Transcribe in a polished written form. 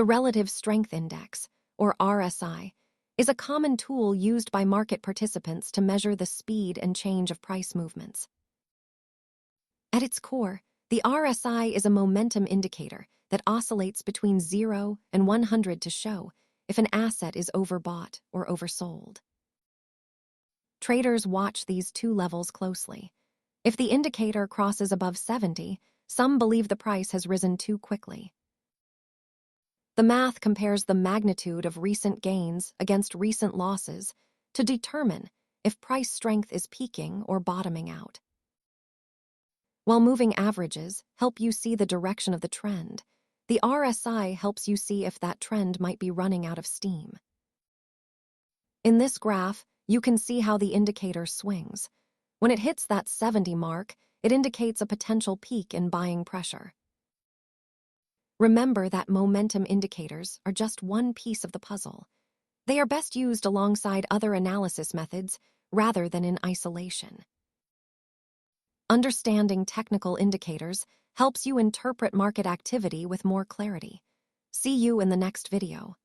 The Relative Strength Index, or RSI, is a common tool used by market participants to measure the speed and change of price movements. At its core, the RSI is a momentum indicator that oscillates between 0 and 100 to show if an asset is overbought or oversold. Traders watch these two levels closely. If the indicator crosses above 70, some believe the price has risen too quickly. The math compares the magnitude of recent gains against recent losses to determine if price strength is peaking or bottoming out. While moving averages help you see the direction of the trend, the RSI helps you see if that trend might be running out of steam. In this graph, you can see how the indicator swings. When it hits that 70 mark, it indicates a potential peak in buying pressure. Remember that momentum indicators are just one piece of the puzzle. They are best used alongside other analysis methods rather than in isolation. Understanding technical indicators helps you interpret market activity with more clarity. See you in the next video.